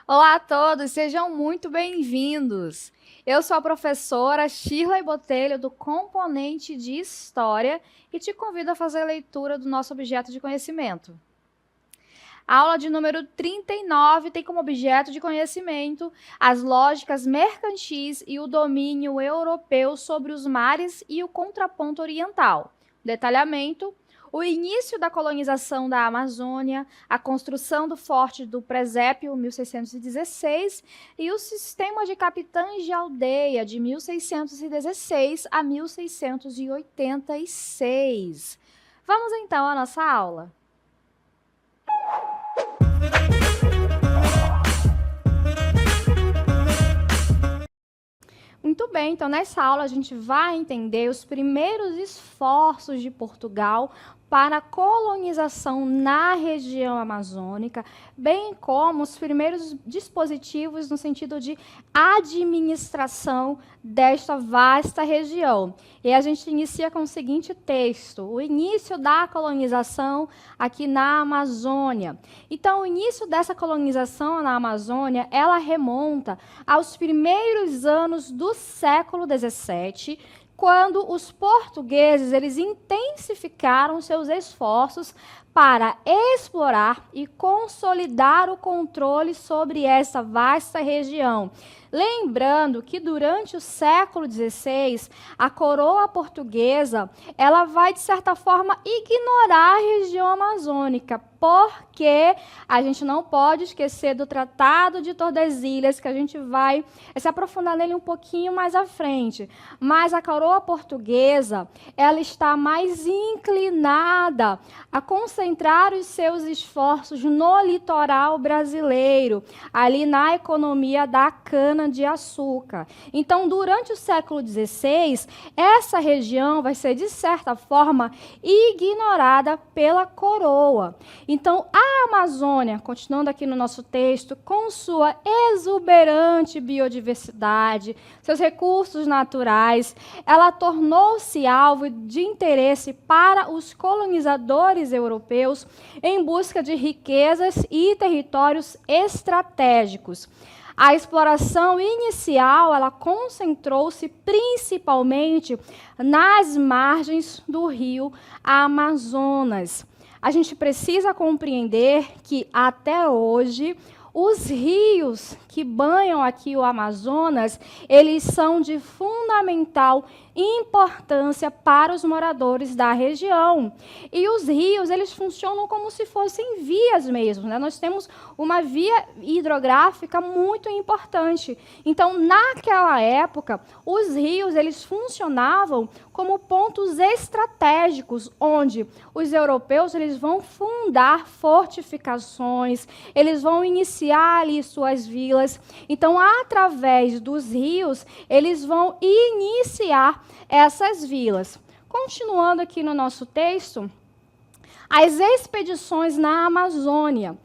Olá a todos, sejam muito bem-vindos. Eu sou a professora Shirley Botelho, do componente de História, e te convido a fazer a leitura do nosso objeto de conhecimento. A aula de número 39 tem como objeto de conhecimento as lógicas mercantis e o domínio europeu sobre os mares e o contraponto oriental. Detalhamento: o início da colonização da Amazônia, a construção do Forte do Presépio, 1616, e o sistema de capitães de aldeia, de 1616 a 1686. Vamos então à nossa aula. Muito bem, então nessa aula a gente vai entender os primeiros esforços de Portugal para a colonização na região amazônica, bem como os primeiros dispositivos no sentido de administração desta vasta região. E a gente inicia com o seguinte texto: o início da colonização aqui na Amazônia. Então, o início dessa colonização na Amazônia, ela remonta aos primeiros anos do século XVII, quando os portugueses eles intensificaram seus esforços para explorar e consolidar o controle sobre essa vasta região. Lembrando que durante o século XVI, a coroa portuguesa ela vai, de certa forma, ignorar a região amazônica, porque a gente não pode esquecer do Tratado de Tordesilhas, que a gente vai se aprofundar nele um pouquinho mais à frente. Mas a coroa portuguesa ela está mais inclinada a concentrar os seus esforços no litoral brasileiro, ali na economia da cana-de-açúcar. Então, durante o século XVI, essa região vai ser, de certa forma, ignorada pela coroa. Então, a Amazônia, continuando aqui no nosso texto, com sua exuberante biodiversidade, seus recursos naturais, ela tornou-se alvo de interesse para os colonizadores europeus em busca de riquezas e territórios estratégicos. A exploração inicial, ela concentrou-se principalmente nas margens do rio Amazonas. A gente precisa compreender que, até hoje, os rios que banham aqui o Amazonas, eles são de fundamental importância para os moradores da região. E os rios, eles funcionam como se fossem vias mesmo, né? Nós temos uma via hidrográfica muito importante. Então, naquela época, os rios, eles funcionavam como pontos estratégicos, onde os europeus eles vão fundar fortificações, eles vão iniciar ali suas vilas. Então, através dos rios, eles vão iniciar essas vilas. Continuando aqui no nosso texto, as expedições na Amazônia,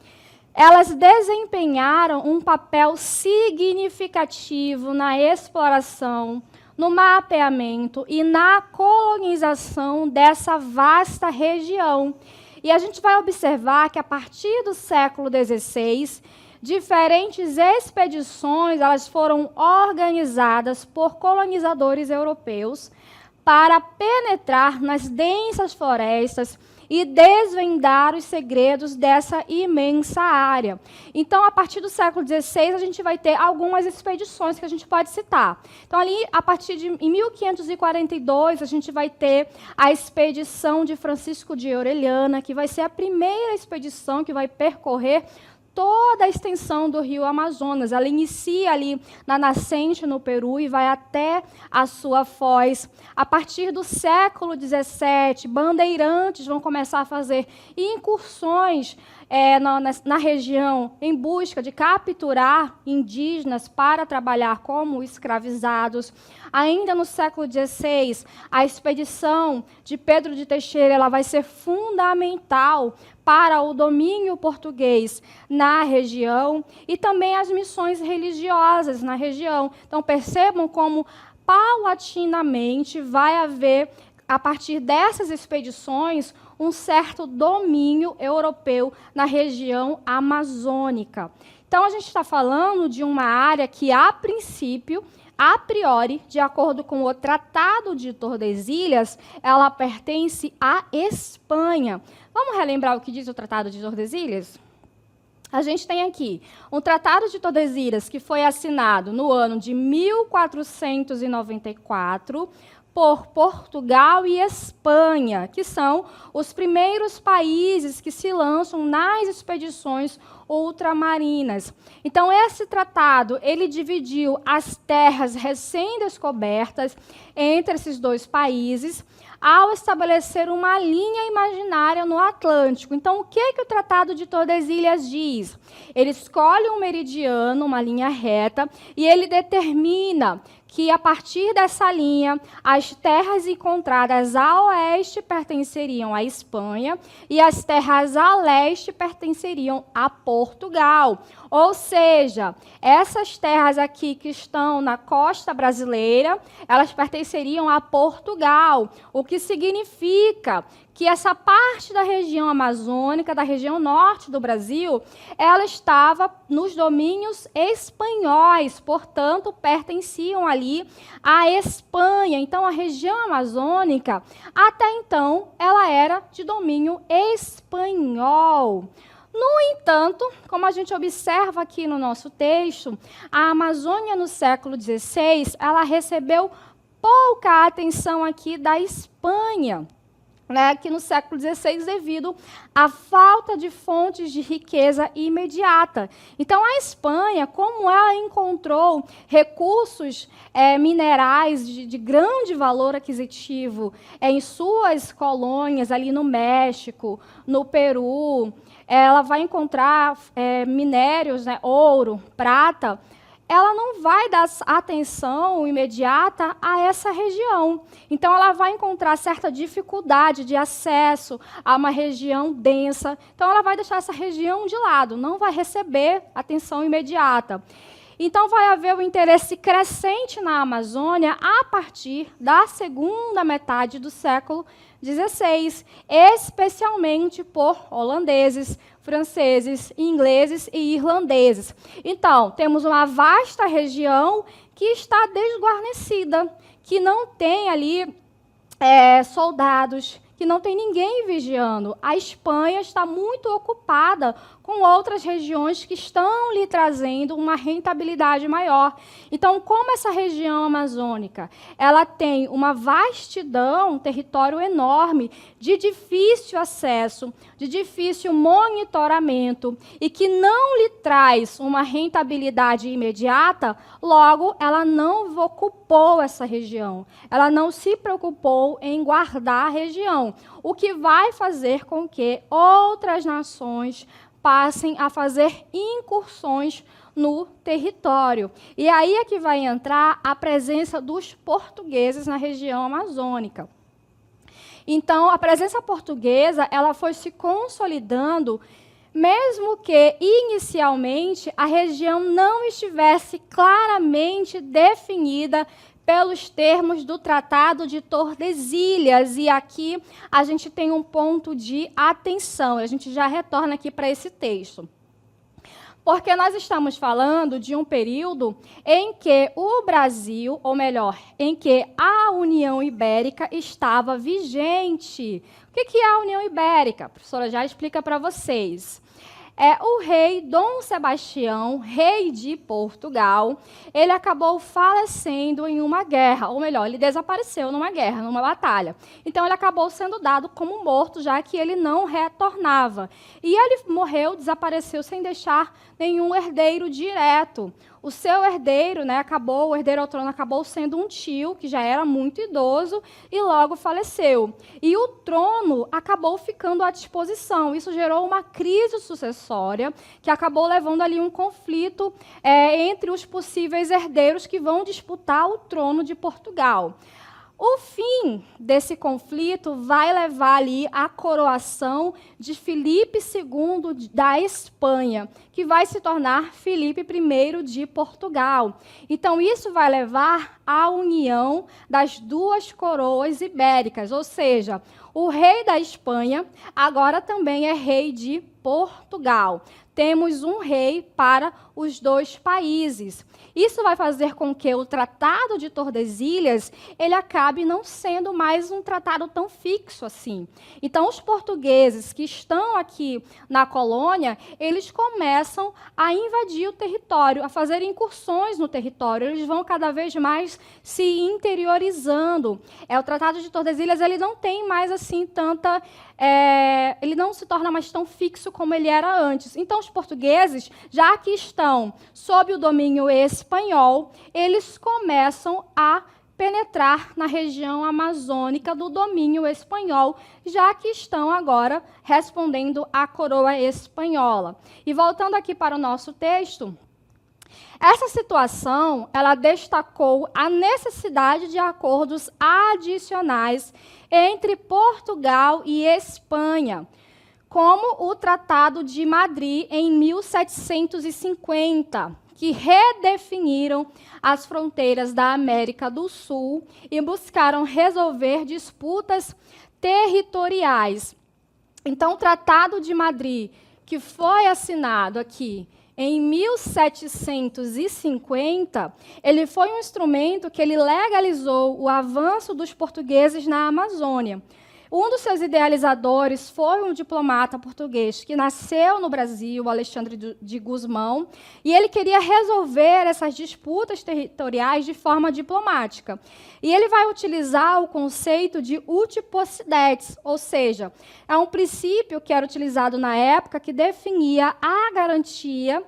elas desempenharam um papel significativo na exploração, no mapeamento e na colonização dessa vasta região. E a gente vai observar que, a partir do século XVI, diferentes expedições elas foram organizadas por colonizadores europeus para penetrar nas densas florestas e desvendar os segredos dessa imensa área. Então, a partir do século XVI, a gente vai ter algumas expedições que a gente pode citar. Então, ali, a partir de em 1542, a gente vai ter a expedição de Francisco de Orellana, que vai ser a primeira expedição que vai percorrer toda a extensão do rio Amazonas. Ela inicia ali na nascente no Peru e vai até a sua foz. A partir do século XVII, bandeirantes vão começar a fazer incursões na região em busca de capturar indígenas para trabalhar como escravizados. Ainda no século XVI, a expedição de Pedro de Teixeira ela vai ser fundamental para o domínio português na região e também as missões religiosas na região. Então, percebam como paulatinamente vai haver a partir dessas expedições, um certo domínio europeu na região amazônica. Então, a gente está falando de uma área que, a princípio, a priori, de acordo com o Tratado de Tordesilhas, ela pertence à Espanha. Vamos relembrar o que diz o Tratado de Tordesilhas? A gente tem aqui um Tratado de Tordesilhas que foi assinado no ano de 1494 por Portugal e Espanha, que são os primeiros países que se lançam nas expedições ultramarinas. Então, esse tratado, ele dividiu as terras recém-descobertas entre esses dois países, ao estabelecer uma linha imaginária no Atlântico. Então, o que o Tratado de Tordesilhas diz? Ele escolhe um meridiano, uma linha reta, e ele determina que, a partir dessa linha, as terras encontradas a oeste pertenceriam à Espanha e as terras a leste pertenceriam a Portugal. Ou seja, essas terras aqui que estão na costa brasileira, elas pertenceriam a Portugal, o que significa que essa parte da região amazônica, da região norte do Brasil, ela estava nos domínios espanhóis, portanto, pertenciam ali à Espanha. Então, a região amazônica, até então, ela era de domínio espanhol. No entanto, como a gente observa aqui no nosso texto, a Amazônia no século XVI, ela recebeu pouca atenção aqui da Espanha, aqui no século XVI, devido à falta de fontes de riqueza imediata. Então, a Espanha, como ela encontrou recursos minerais de grande valor aquisitivo em suas colônias, ali no México, no Peru, ela vai encontrar minérios, ouro, prata, ela não vai dar atenção imediata a essa região. Então, ela vai encontrar certa dificuldade de acesso a uma região densa. Então, ela vai deixar essa região de lado, não vai receber atenção imediata. Então, vai haver um interesse crescente na Amazônia a partir da segunda metade do século XVI, especialmente por holandeses, franceses, ingleses e irlandeses. Então, temos uma vasta região que está desguarnecida, que não tem ali soldados, que não tem ninguém vigiando. A Espanha está muito ocupada com outras regiões que estão lhe trazendo uma rentabilidade maior. Então, como essa região amazônica, ela tem uma vastidão, um território enorme, de difícil acesso, de difícil monitoramento, e que não lhe traz uma rentabilidade imediata, logo, ela não ocupou essa região. Ela não se preocupou em guardar a região, o que vai fazer com que outras nações passem a fazer incursões no território. E aí é que vai entrar a presença dos portugueses na região amazônica. Então, a presença portuguesa, ela foi se consolidando, mesmo que, inicialmente, a região não estivesse claramente definida pelos termos do Tratado de Tordesilhas. E aqui a gente tem um ponto de atenção. A gente já retorna aqui para esse texto. Porque nós estamos falando de um período em que o Brasil, ou melhor, em que a União Ibérica estava vigente. O que é a União Ibérica? A professora já explica para vocês. O rei Dom Sebastião, rei de Portugal, ele acabou falecendo em uma guerra, ou melhor, ele desapareceu numa guerra, numa batalha. Então, ele acabou sendo dado como morto, já que ele não retornava. E ele morreu, desapareceu, sem deixar nenhum herdeiro direto. O seu herdeiro, o herdeiro ao trono acabou sendo um tio, que já era muito idoso, e logo faleceu. E o trono acabou ficando à disposição. Isso gerou uma crise sucessória, que acabou levando ali um conflito entre os possíveis herdeiros que vão disputar o trono de Portugal. O fim desse conflito vai levar ali à coroação de Filipe II da Espanha, que vai se tornar Filipe I de Portugal. Então, isso vai levar à união das duas coroas ibéricas, ou seja, o rei da Espanha agora também é rei de Portugal. Temos um rei para os dois países. Isso vai fazer com que o Tratado de Tordesilhas ele acabe não sendo mais um tratado tão fixo assim. Então, os portugueses que estão aqui na colônia, eles começam a invadir o território, a fazer incursões no território. Eles vão cada vez mais se interiorizando. O Tratado de Tordesilhas ele não tem mais assim tanta... ele não se torna mais tão fixo como ele era antes. Então, os portugueses, já que estão sob o domínio espanhol, eles começam a penetrar na região amazônica do domínio espanhol, já que estão agora respondendo à coroa espanhola. E voltando aqui para o nosso texto, essa situação ela destacou a necessidade de acordos adicionais entre Portugal e Espanha, como o Tratado de Madrid em 1750, que redefiniram as fronteiras da América do Sul e buscaram resolver disputas territoriais. Então, o Tratado de Madrid, que foi assinado aqui em 1750, ele foi um instrumento que ele legalizou o avanço dos portugueses na Amazônia. Um dos seus idealizadores foi um diplomata português que nasceu no Brasil, Alexandre de Gusmão, e ele queria resolver essas disputas territoriais de forma diplomática. E ele vai utilizar o conceito de uti possidetis, ou seja, é um princípio que era utilizado na época que definia a garantia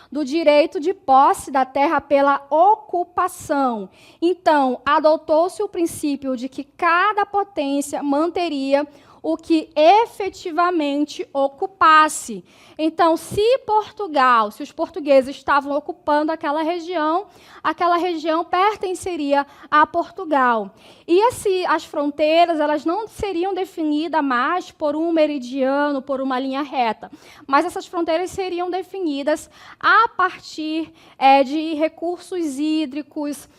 do direito de posse da terra pela ocupação. Então, adotou-se o princípio de que cada potência manteria o que efetivamente ocupasse. Então, se os portugueses estavam ocupando aquela região pertenceria a Portugal. E as fronteiras elas não seriam definidas mais por um meridiano, por uma linha reta, mas essas fronteiras seriam definidas a partir de recursos hídricos,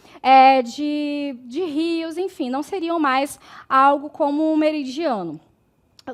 de rios, enfim, não seriam mais algo como um meridiano.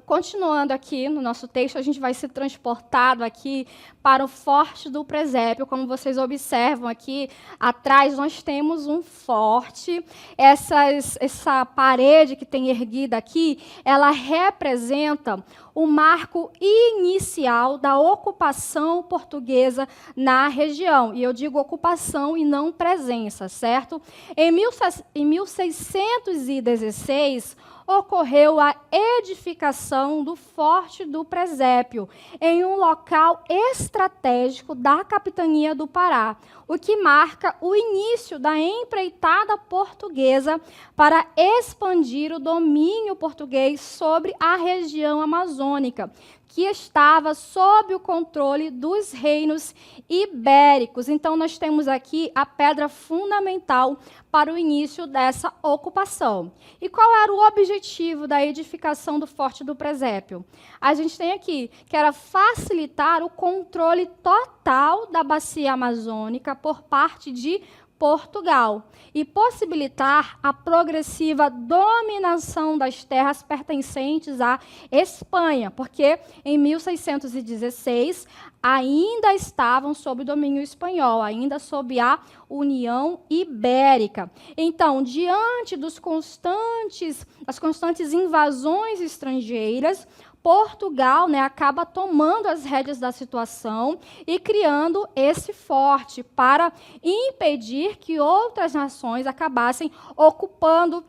Continuando aqui no nosso texto, a gente vai ser transportado aqui para o forte do presépio. Como vocês observam aqui, atrás nós temos um forte. Essa parede que tem erguida aqui, ela representa o marco inicial da ocupação portuguesa na região. E eu digo ocupação e não presença, certo? Em 1616, ocorreu a edificação do Forte do Presépio, em um local estratégico da capitania do Pará, o que marca o início da empreitada portuguesa para expandir o domínio português sobre a região amazônica, que estava sob o controle dos reinos ibéricos. Então, nós temos aqui a pedra fundamental para o início dessa ocupação. E qual era o objetivo da edificação do Forte do Presépio? A gente tem aqui que era facilitar o controle total da bacia amazônica por parte de Portugal e possibilitar a progressiva dominação das terras pertencentes à Espanha, porque em 1616 ainda estavam sob domínio espanhol, ainda sob a União Ibérica. Então, diante das constantes invasões estrangeiras, Portugal, acaba tomando as rédeas da situação e criando esse forte para impedir que outras nações acabassem ocupando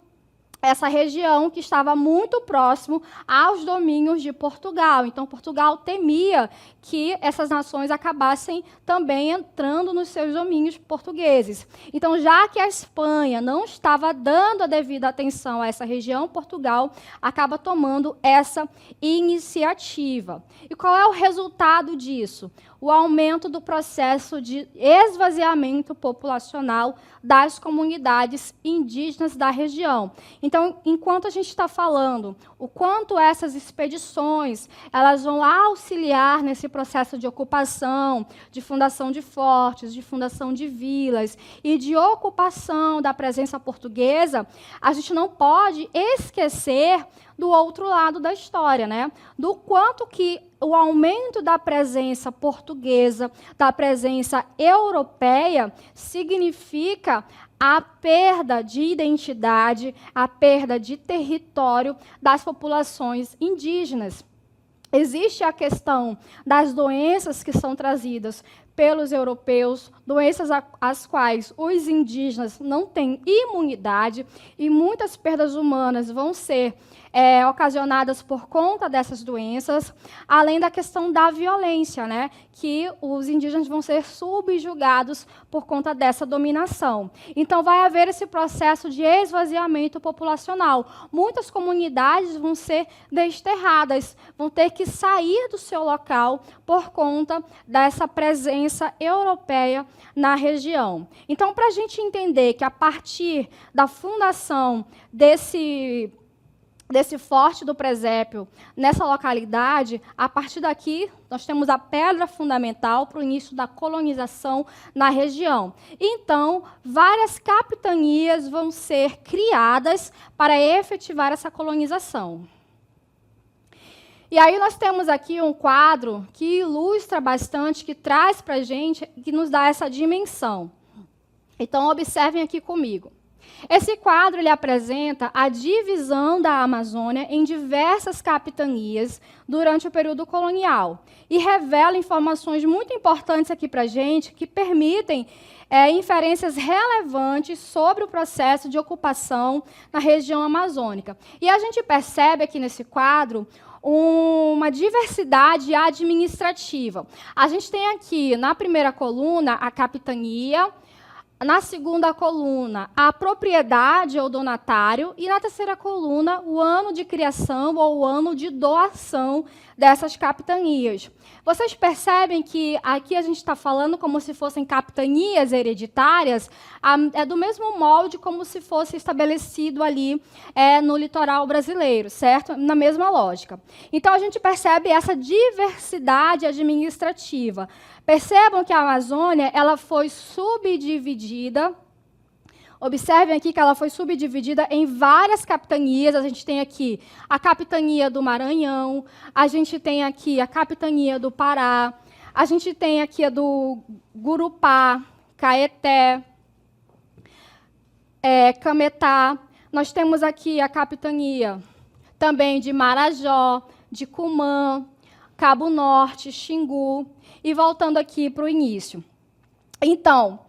essa região que estava muito próximo aos domínios de Portugal. Então, Portugal temia que essas nações acabassem também entrando nos seus domínios portugueses. Então, já que a Espanha não estava dando a devida atenção a essa região, Portugal acaba tomando essa iniciativa. E qual é o resultado disso? o aumento do processo de esvaziamento populacional das comunidades indígenas da região. Então, enquanto a gente está falando o quanto essas expedições elas vão auxiliar nesse processo de ocupação, de fundação de fortes, de fundação de vilas e de ocupação da presença portuguesa, a gente não pode esquecer do outro lado da história, né? Do quanto que o aumento da presença portuguesa, da presença europeia, significa a perda de identidade, a perda de território das populações indígenas. Existe a questão das doenças que são trazidas pelos europeus, doenças às quais os indígenas não têm imunidade, e muitas perdas humanas vão ser ocasionadas por conta dessas doenças, além da questão da violência, né, que os indígenas vão ser subjugados por conta dessa dominação. Então, vai haver esse processo de esvaziamento populacional. Muitas comunidades vão ser desterradas, vão ter que sair do seu local por conta dessa presença europeia na região. Então, para a gente entender que, a partir da fundação desse forte do presépio nessa localidade, a partir daqui nós temos a pedra fundamental para o início da colonização na região. Então, várias capitanias vão ser criadas para efetivar essa colonização. E aí nós temos aqui um quadro que ilustra bastante, que traz para a gente, que nos dá essa dimensão. Então, observem aqui comigo. Esse quadro ele apresenta a divisão da Amazônia em diversas capitanias durante o período colonial e revela informações muito importantes aqui para a gente, que permitem inferências relevantes sobre o processo de ocupação na região amazônica. E a gente percebe aqui nesse quadro uma diversidade administrativa. A gente tem aqui, na primeira coluna, a capitania, na segunda coluna, a propriedade ou donatário, e na terceira coluna, o ano de criação ou o ano de doação dessas capitanias. Vocês percebem que aqui a gente está falando como se fossem capitanias hereditárias, é do mesmo molde como se fosse estabelecido ali no litoral brasileiro, certo? Na mesma lógica. Então, a gente percebe essa diversidade administrativa. Percebam que a Amazônia ela foi subdividida. Observem aqui que ela foi subdividida em várias capitanias. A gente tem aqui a capitania do Maranhão, a gente tem aqui a capitania do Pará, a gente tem aqui a do Gurupá, Caeté, Cametá. Nós temos aqui a capitania também de Marajó, de Cumã, Cabo Norte, Xingu. E voltando aqui para o início. Então,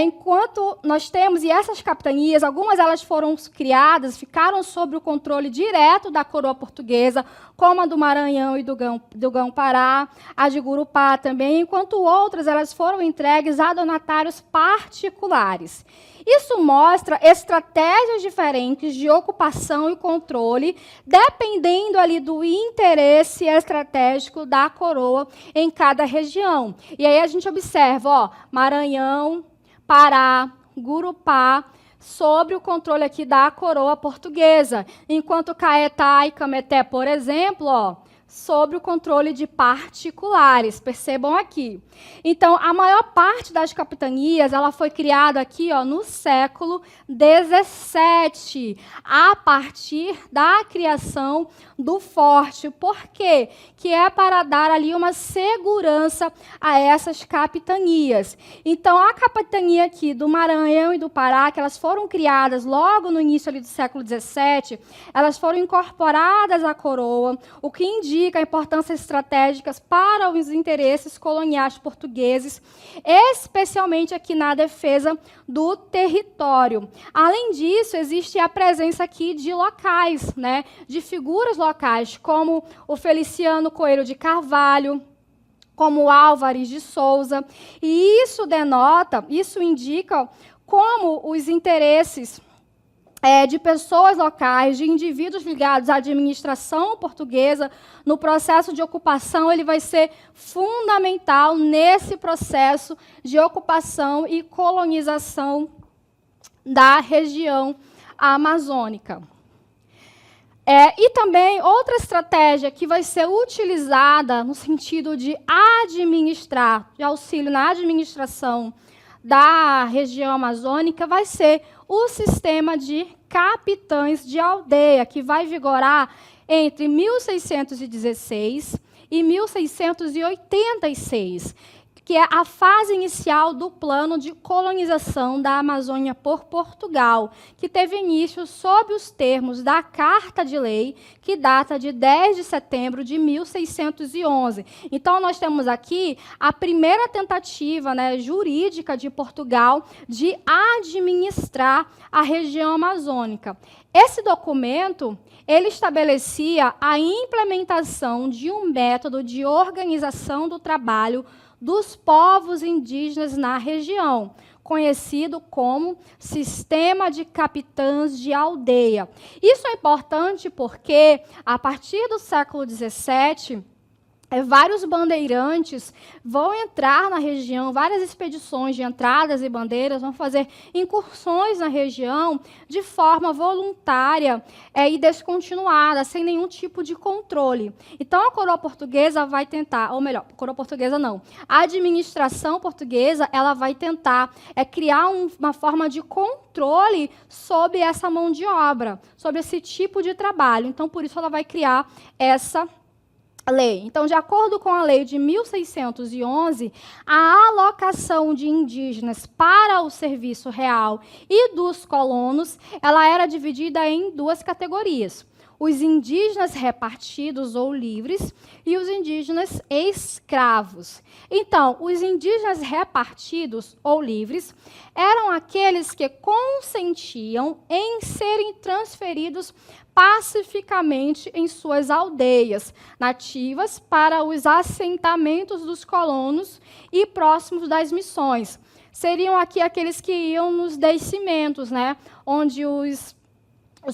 enquanto nós temos, e essas capitanias, algumas elas foram criadas, ficaram sob o controle direto da coroa portuguesa, como a do Maranhão e do Grão-Pará, a de Gurupá também, enquanto outras elas foram entregues a donatários particulares. Isso mostra estratégias diferentes de ocupação e controle, dependendo ali do interesse estratégico da coroa em cada região. E aí a gente observa, Maranhão, Pará, Gurupá, sob o controle aqui da coroa portuguesa, enquanto Caetá e Cameté, por exemplo, sob o controle de particulares. Percebam aqui. Então, a maior parte das capitanias ela foi criada aqui no século XVII, a partir da criação do forte. Por quê? Que é para dar ali uma segurança a essas capitanias. Então, a capitania aqui do Maranhão e do Pará, que elas foram criadas logo no início ali do século XVII, elas foram incorporadas à coroa, o que indica a importância estratégica para os interesses coloniais portugueses, especialmente aqui na defesa do território. Além disso, existe a presença aqui de locais, né, de figuras locais, como o Feliciano Coelho de Carvalho, como Álvares de Souza, e isso indica como os interesses de pessoas locais, de indivíduos ligados à administração portuguesa, no processo de ocupação, ele vai ser fundamental nesse processo de ocupação e colonização da região amazônica. E também outra estratégia que vai ser utilizada no sentido de administrar, de auxílio na administração da região amazônica, vai ser o sistema de capitães de aldeia, que vai vigorar entre 1616 e 1686, que é a fase inicial do plano de colonização da Amazônia por Portugal, que teve início sob os termos da Carta de Lei, que data de 10 de setembro de 1611. Então, nós temos aqui a primeira tentativa, né, jurídica de Portugal de administrar a região amazônica. Esse documento, ele estabelecia a implementação de um método de organização do trabalho dos povos indígenas na região, conhecido como Sistema de Capitães de Aldeia. Isso é importante porque, a partir do século XVII, vários bandeirantes vão entrar na região, várias expedições de entradas e bandeiras vão fazer incursões na região de forma voluntária e descontinuada, sem nenhum tipo de controle. Então, a coroa portuguesa vai tentar, ou melhor, coroa portuguesa não, a administração portuguesa ela vai tentar criar uma forma de controle sobre essa mão de obra, sobre esse tipo de trabalho. Então, por isso, ela vai criar essa lei. Então, de acordo com a lei de 1611, a alocação de indígenas para o serviço real e dos colonos, ela era dividida em duas categorias: os indígenas repartidos ou livres e os indígenas escravos. Então, os indígenas repartidos ou livres eram aqueles que consentiam em serem transferidos pacificamente em suas aldeias nativas para os assentamentos dos colonos e próximos das missões. Seriam aqui aqueles que iam nos descimentos, né, onde os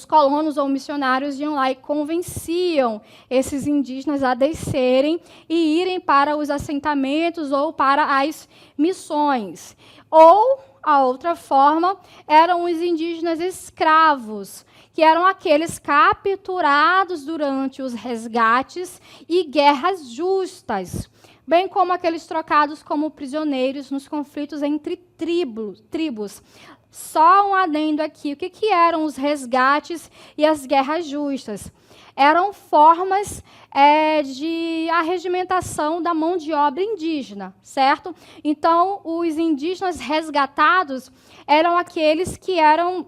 colonos ou missionários iam lá e convenciam esses indígenas a descerem e irem para os assentamentos ou para as missões. Ou, a outra forma, eram os indígenas escravos, que eram aqueles capturados durante os resgates e guerras justas, bem como aqueles trocados como prisioneiros nos conflitos entre tribos. Só um adendo aqui. O que eram os resgates e as guerras justas? Eram formas de arregimentação da mão de obra indígena, certo? Então, os indígenas resgatados eram aqueles que era um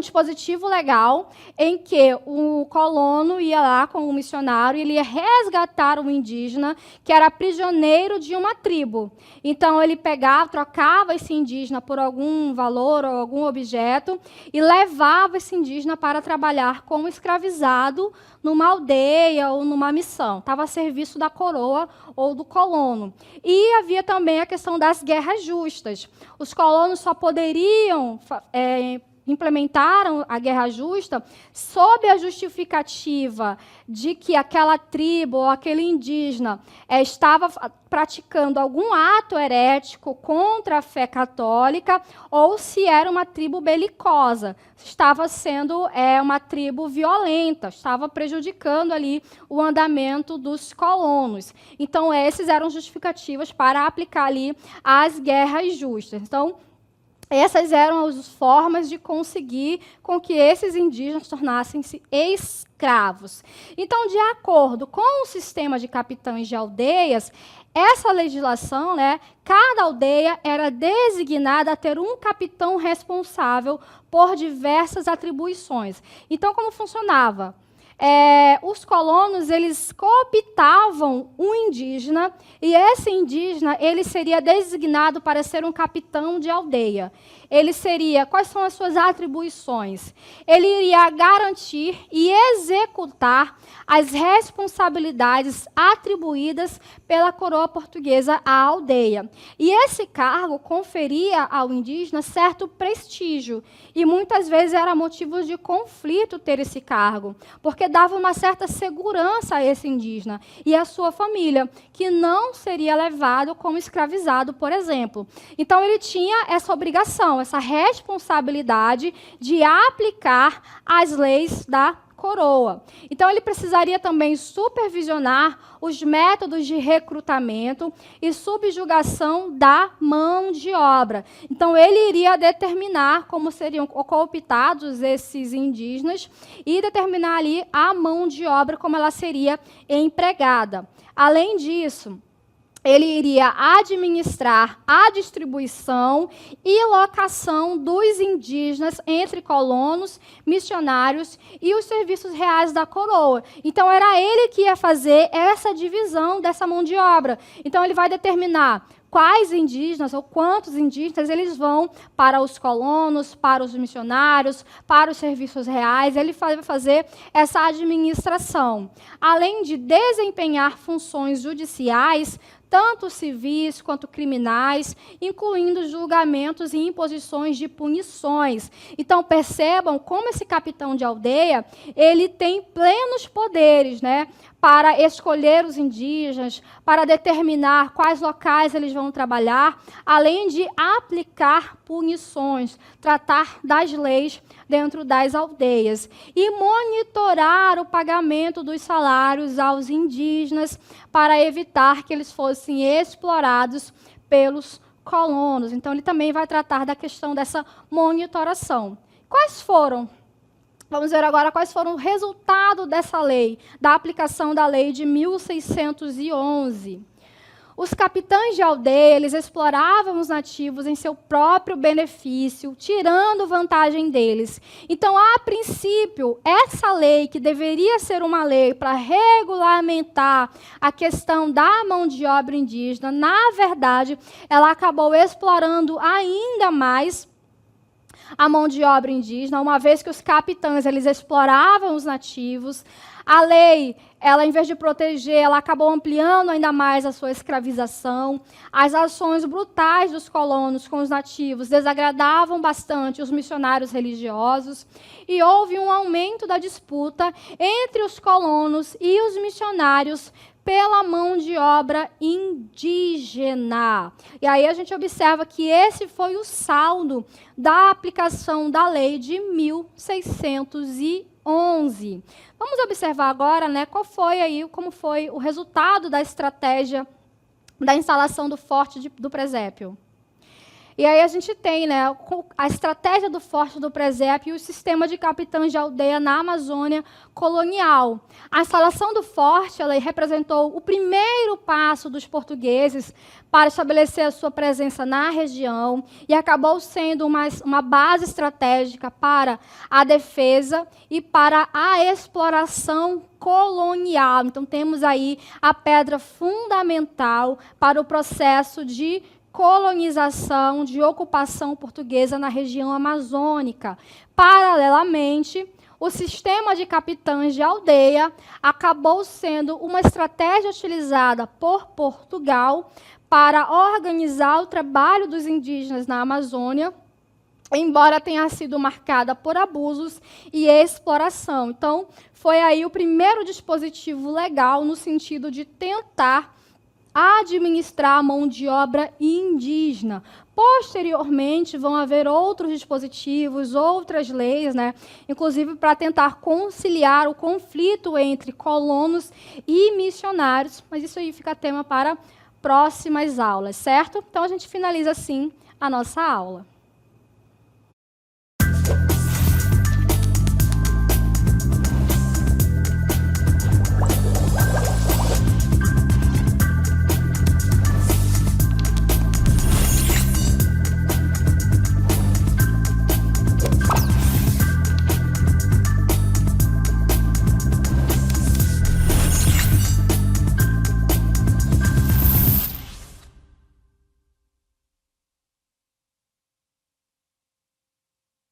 dispositivo legal em que o colono ia lá com o missionário e ele ia resgatar um indígena que era prisioneiro de uma tribo. Então, ele trocava esse indígena por algum valor ou algum objeto e levava esse indígena para trabalhar como escravizado numa aldeia ou numa missão. Estava a serviço da coroa ou do colono. E havia também a questão das guerras justas. Os colonos só poderiam implementaram a guerra justa sob a justificativa de que aquela tribo ou aquele indígena estava praticando algum ato herético contra a fé católica ou se era uma tribo belicosa, estava sendo uma tribo violenta, estava prejudicando ali o andamento dos colonos. Então, esses eram justificativas para aplicar ali as guerras justas. Então, essas eram as formas de conseguir com que esses indígenas tornassem-se escravos. Então, de acordo com o sistema de capitães de aldeias, essa legislação, né, cada aldeia era designada a ter um capitão responsável por diversas atribuições. Então, como funcionava? os colonos, eles cooptavam um indígena, e esse indígena, ele seria designado para ser um capitão de aldeia. Ele seria, quais são as suas atribuições? Ele iria garantir e executar as responsabilidades atribuídas pela coroa portuguesa à aldeia. E esse cargo conferia ao indígena certo prestígio, e muitas vezes era motivo de conflito ter esse cargo, porque dava uma certa segurança a esse indígena e à sua família, que não seria levado como escravizado, por exemplo. Então, ele tinha essa obrigação, essa responsabilidade de aplicar as leis da coroa. Então, ele precisaria também supervisionar os métodos de recrutamento e subjugação da mão de obra. Então, ele iria determinar como seriam cooptados esses indígenas e determinar ali a mão de obra, como ela seria empregada. Além disso, ele iria administrar a distribuição e locação dos indígenas entre colonos, missionários e os serviços reais da coroa. Então, era ele que ia fazer essa divisão dessa mão de obra. Então, ele vai determinar quais indígenas ou quantos indígenas eles vão para os colonos, para os missionários, para os serviços reais. Ele vai fazer essa administração. Além de desempenhar funções judiciais, tanto civis quanto criminais, incluindo julgamentos e imposições de punições. Então, percebam como esse capitão de aldeia, ele tem plenos poderes, né, para escolher os indígenas, para determinar quais locais eles vão trabalhar, além de aplicar punições, tratar das leis dentro das aldeias e monitorar o pagamento dos salários aos indígenas para evitar que eles fossem explorados pelos colonos. Então, ele também vai tratar da questão dessa monitoração. Vamos ver agora quais foram o resultado dessa lei, da aplicação da lei de 1611. Os capitães de aldeia, eles exploravam os nativos em seu próprio benefício, tirando vantagem deles. Então, a princípio, essa lei, que deveria ser uma lei para regulamentar a questão da mão de obra indígena, na verdade, ela acabou explorando ainda mais a mão de obra indígena, uma vez que os capitães eles exploravam os nativos. A lei, ela, em vez de proteger, ela acabou ampliando ainda mais a sua escravização. As ações brutais dos colonos com os nativos desagradavam bastante os missionários religiosos, e houve um aumento da disputa entre os colonos e os missionários pela mão de obra indígena. E aí a gente observa que esse foi o saldo da aplicação da lei de 1611. Vamos observar agora, né, como foi o resultado da estratégia da instalação do Forte do Presépio. E aí a gente tem, né, a estratégia do Forte do Presépio e o sistema de capitães de aldeia na Amazônia colonial. A instalação do forte, ela representou o primeiro passo dos portugueses para estabelecer a sua presença na região e acabou sendo uma base estratégica para a defesa e para a exploração colonial. Então, temos aí a pedra fundamental para o processo de colonização, de ocupação portuguesa na região amazônica. Paralelamente, o sistema de capitães de aldeia acabou sendo uma estratégia utilizada por Portugal para organizar o trabalho dos indígenas na Amazônia, embora tenha sido marcada por abusos e exploração. Então, foi aí o primeiro dispositivo legal no sentido de tentar administrar a mão de obra indígena. Posteriormente, vão haver outros dispositivos, outras leis, né, inclusive para tentar conciliar o conflito entre colonos e missionários, mas isso aí fica tema para próximas aulas, certo? Então, a gente finaliza assim a nossa aula.